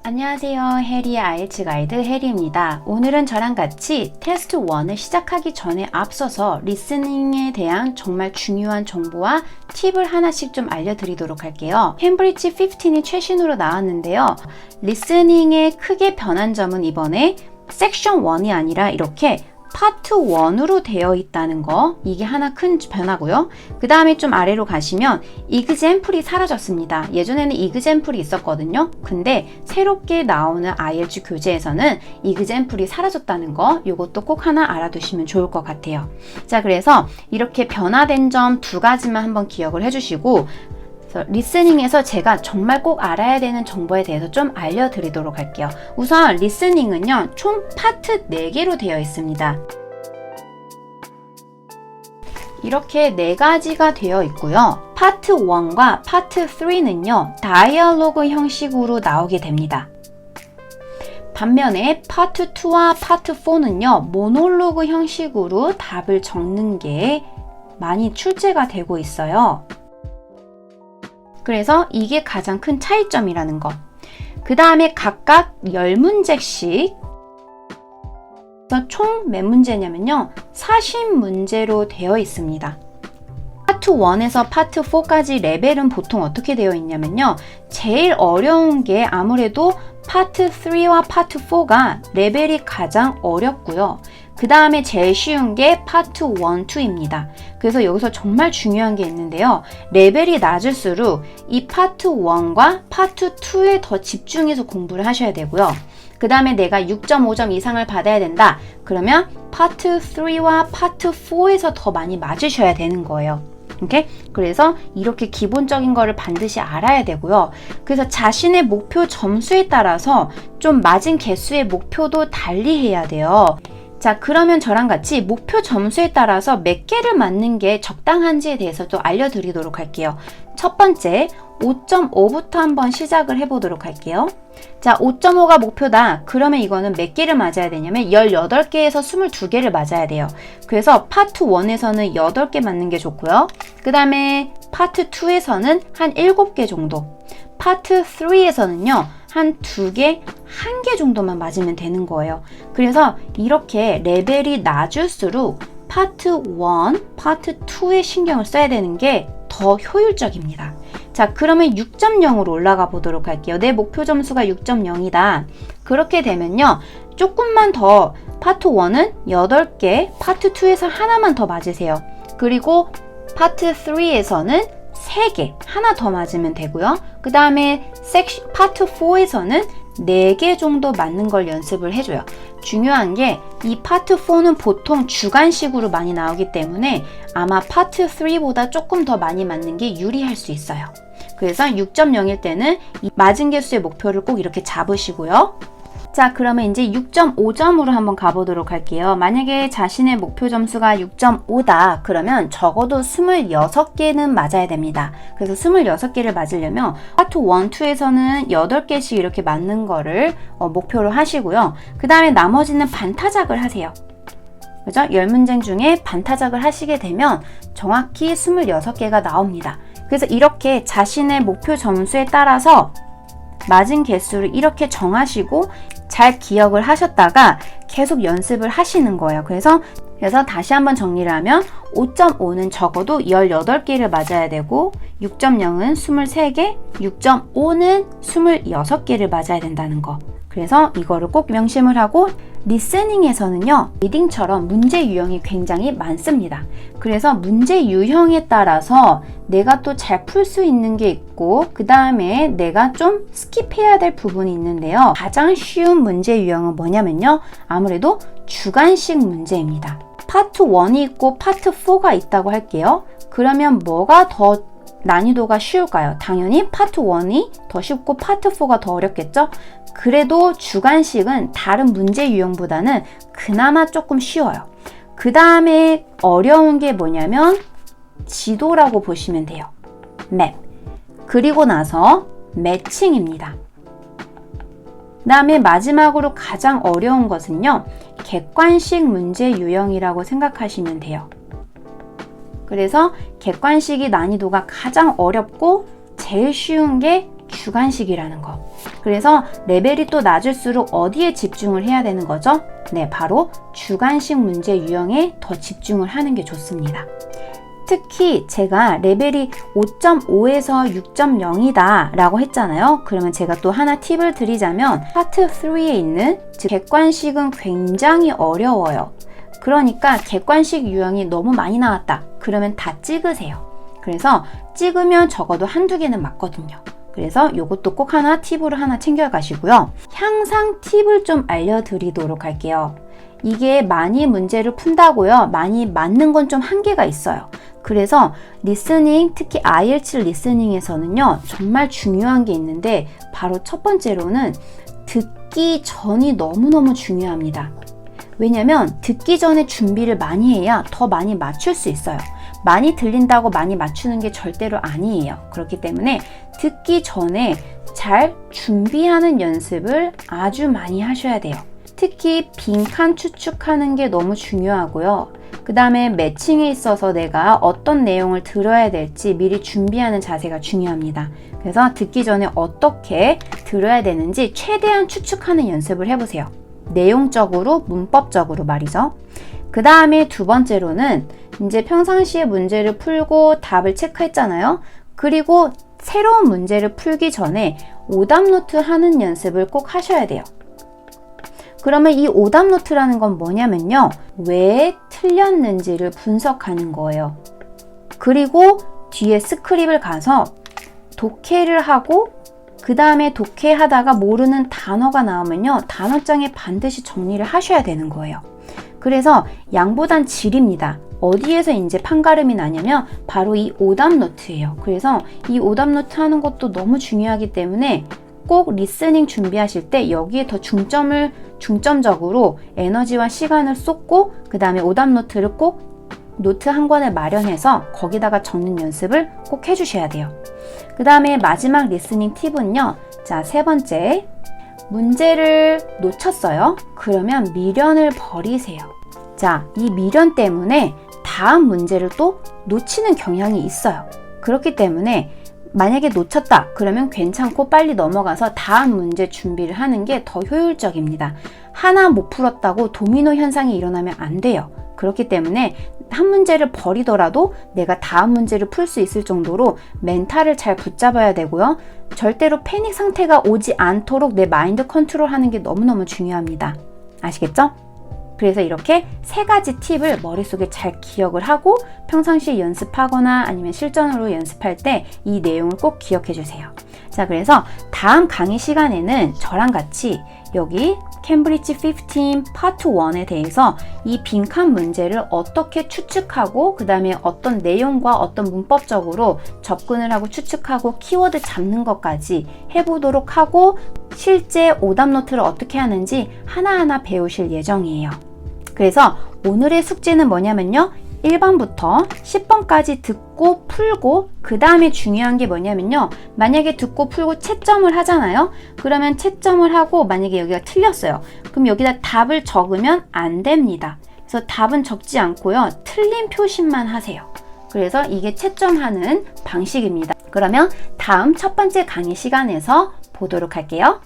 안녕하세요. 해리의 IELTS 가이드 해리입니다. 오늘은 저랑 같이 테스트 1을 시작하기 전에 앞서서 리스닝에 대한 정말 중요한 정보와 팁을 하나씩 좀 알려드리도록 할게요. 캠브리지 15이 최신으로 나왔는데요. 리스닝에 크게 변한 점은 이번에 섹션 1이 아니라 이렇게 파트 1으로 되어 있다는 거, 이게 하나 큰 변화고요. 그 다음에 좀 아래로 가시면 이그젬플이 사라졌습니다. 예전에는 이그젬플이 있었거든요. 근데 새롭게 나오는 IELTS 교재에서는 이그젬플이 사라졌다는 거, 이것도 꼭 하나 알아두시면 좋을 것 같아요. 자, 그래서 이렇게 변화된 점 두 가지만 한번 기억을 해주시고, 리스닝에서 제가 정말 꼭 알아야 되는 정보에 대해서 좀 알려드리도록 할게요. 우선 리스닝은요, 총 파트 4개로 되어 있습니다. 이렇게 4가지가 되어 있고요. 파트 1과 파트 3는요, 다이얼로그 형식으로 나오게 됩니다. 반면에 파트 2와 파트 4는요, 모놀로그 형식으로 답을 적는 게 많이 출제가 되고 있어요. 그래서 이게 가장 큰 차이점이라는 거. 그 다음에 각각 10문제씩, 총 몇 문제냐면요, 40문제로 되어 있습니다. 파트 1에서 파트 4까지 레벨은 보통 어떻게 되어 있냐면요, 제일 어려운 게 아무래도 파트 3와 파트 4가 레벨이 가장 어렵고요. 그 다음에 제일 쉬운 게 파트 1, 2입니다. 그래서 여기서 정말 중요한 게 있는데요. 레벨이 낮을수록 이 파트 1과 파트 2에 더 집중해서 공부를 하셔야 되고요. 그 다음에 내가 6.5점 이상을 받아야 된다. 그러면 파트 3와 파트 4에서 더 많이 맞으셔야 되는 거예요. 오케이? 그래서 이렇게 기본적인 거를 반드시 알아야 되고요. 그래서 자신의 목표 점수에 따라서 좀 맞은 개수의 목표도 달리해야 돼요. 자, 그러면 저랑 같이 목표 점수에 따라서 몇 개를 맞는 게 적당한지에 대해서 또 알려드리도록 할게요. 첫 번째, 5.5부터 한번 시작을 해보도록 할게요. 자, 5.5가 목표다. 그러면 이거는 몇 개를 맞아야 되냐면 18개에서 22개를 맞아야 돼요. 그래서 파트 1에서는 8개 맞는 게 좋고요. 그 다음에 파트 2에서는 한 7개 정도. 파트 3에서는요, 한 2개, 1개 정도만 맞으면 되는 거예요. 그래서 이렇게 레벨이 낮을수록 파트 1, 파트 2에 신경을 써야 되는 게 더 효율적입니다. 자, 그러면 6.0으로 올라가 보도록 할게요. 내 목표 점수가 6.0이다. 그렇게 되면요, 조금만 더, 파트 1은 8개, 파트 2에서 하나만 더 맞으세요. 그리고 파트 3에서는 3개, 하나 더 맞으면 되고요. 그 다음에 파트 4에서는 4개 정도 맞는 걸 연습을 해줘요. 중요한 게 이 파트 4는 보통 주관식으로 많이 나오기 때문에 아마 파트 3보다 조금 더 많이 맞는 게 유리할 수 있어요. 그래서 6.0일 때는 이 맞은 개수의 목표를 꼭 이렇게 잡으시고요. 자, 그러면 이제 6.5점으로 한번 가보도록 할게요. 만약에 자신의 목표 점수가 6.5다. 그러면 적어도 26개는 맞아야 됩니다. 그래서 26개를 맞으려면 파트 1, 2에서는 8개씩 이렇게 맞는 거를 목표로 하시고요. 그 다음에 나머지는 반타작을 하세요. 그죠? 10문제 중에 반타작을 하시게 되면 정확히 26개가 나옵니다. 그래서 이렇게 자신의 목표 점수에 따라서 맞은 개수를 이렇게 정하시고 잘 기억을 하셨다가 계속 연습을 하시는 거예요. 그래서 다시 한번 정리를 하면 5.5는 적어도 18개를 맞아야 되고 6.0은 23개, 6.5는 26개를 맞아야 된다는 거. 그래서 이거를 꼭 명심을 하고, 리스닝에서는요, 리딩처럼 문제 유형이 굉장히 많습니다. 그래서 문제 유형에 따라서 내가 또 잘 풀 수 있는 게 있고, 그 다음에 내가 좀 스킵해야 될 부분이 있는데요. 가장 쉬운 문제 유형은 뭐냐면요, 아무래도 주관식 문제입니다. 파트 1이 있고 파트 4가 있다고 할게요. 그러면 뭐가 더 난이도가 쉬울까요? 당연히 파트 1이 더 쉽고 파트 4가 더 어렵겠죠? 그래도 주관식은 다른 문제 유형보다는 그나마 조금 쉬워요. 그 다음에 어려운 게 뭐냐면 지도라고 보시면 돼요. 맵. 그리고 나서 매칭입니다. 그 다음에 마지막으로 가장 어려운 것은요, 객관식 문제 유형이라고 생각하시면 돼요. 그래서 객관식이 난이도가 가장 어렵고 제일 쉬운 게 주관식이라는 거. 그래서 레벨이 또 낮을수록 어디에 집중을 해야 되는 거죠? 네, 바로 주관식 문제 유형에 더 집중을 하는 게 좋습니다. 특히 제가 레벨이 5.5에서 6.0이다 라고 했잖아요. 그러면 제가 또 하나 팁을 드리자면 파트 3에 있는 즉 객관식은 굉장히 어려워요. 그러니까 객관식 유형이 너무 많이 나왔다. 그러면 다 찍으세요. 그래서 찍으면 적어도 한두 개는 맞거든요. 그래서 이것도 꼭 하나 팁으로 하나 챙겨가시고요. 향상 팁을 좀 알려드리도록 할게요. 이게 많이 문제를 푼다고요. 많이 맞는 건 좀 한계가 있어요. 그래서 리스닝, 특히 IELTS 리스닝에서는요, 정말 중요한 게 있는데 바로 첫 번째로는 듣기 전이 너무너무 중요합니다. 왜냐면 듣기 전에 준비를 많이 해야 더 많이 맞출 수 있어요. 많이 들린다고 많이 맞추는 게 절대로 아니에요. 그렇기 때문에 듣기 전에 잘 준비하는 연습을 아주 많이 하셔야 돼요. 특히 빈칸 추측하는 게 너무 중요하고요. 그 다음에 매칭에 있어서 내가 어떤 내용을 들어야 될지 미리 준비하는 자세가 중요합니다. 그래서 듣기 전에 어떻게 들어야 되는지 최대한 추측하는 연습을 해보세요. 내용적으로, 문법적으로 말이죠. 그 다음에 두 번째로는 이제 평상시에 문제를 풀고 답을 체크했잖아요. 그리고 새로운 문제를 풀기 전에 오답 노트 하는 연습을 꼭 하셔야 돼요. 그러면 이 오답 노트라는 건 뭐냐면요. 왜 틀렸는지를 분석하는 거예요. 그리고 뒤에 스크립을 가서 독해를 하고 그 다음에 독해하다가 모르는 단어가 나오면요. 단어장에 반드시 정리를 하셔야 되는 거예요. 그래서 양보단 질입니다. 어디에서 이제 판가름이 나냐면 바로 이 오답 노트예요. 그래서 이 오답 노트 하는 것도 너무 중요하기 때문에 꼭 리스닝 준비하실 때 여기에 더 중점적으로 에너지와 시간을 쏟고 그 다음에 오답 노트를 꼭 노트 한 권을 마련해서 거기다가 적는 연습을 꼭 해주셔야 돼요. 그 다음에 마지막 리스닝 팁은요. 자, 세 번째. 문제를 놓쳤어요. 그러면 미련을 버리세요. 자, 이 미련 때문에 다음 문제를 또 놓치는 경향이 있어요. 그렇기 때문에 만약에 놓쳤다 그러면 괜찮고 빨리 넘어가서 다음 문제 준비를 하는 게 더 효율적입니다. 하나 못 풀었다고 도미노 현상이 일어나면 안 돼요. 그렇기 때문에 한 문제를 버리더라도 내가 다음 문제를 풀 수 있을 정도로 멘탈을 잘 붙잡아야 되고요. 절대로 패닉 상태가 오지 않도록 내 마인드 컨트롤 하는 게 너무너무 중요합니다. 아시겠죠? 그래서 이렇게 세 가지 팁을 머릿속에 잘 기억을 하고 평상시에 연습하거나 아니면 실전으로 연습할 때 이 내용을 꼭 기억해 주세요. 자, 그래서 다음 강의 시간에는 저랑 같이 여기 캠브리지 15 파트 1에 대해서 이 빈칸 문제를 어떻게 추측하고 그 다음에 어떤 내용과 어떤 문법적으로 접근을 하고 추측하고 키워드 잡는 것까지 해보도록 하고 실제 오답 노트를 어떻게 하는지 하나하나 배우실 예정이에요. 그래서 오늘의 숙제는 뭐냐면요. 1번부터 10번까지 듣고 풀고 그 다음에 중요한 게 뭐냐면요. 만약에 듣고 풀고 채점을 하잖아요. 그러면 채점을 하고 만약에 여기가 틀렸어요. 그럼 여기다 답을 적으면 안 됩니다. 그래서 답은 적지 않고요. 틀린 표시만 하세요. 그래서 이게 채점하는 방식입니다. 그러면 다음 첫 번째 강의 시간에서 보도록 할게요.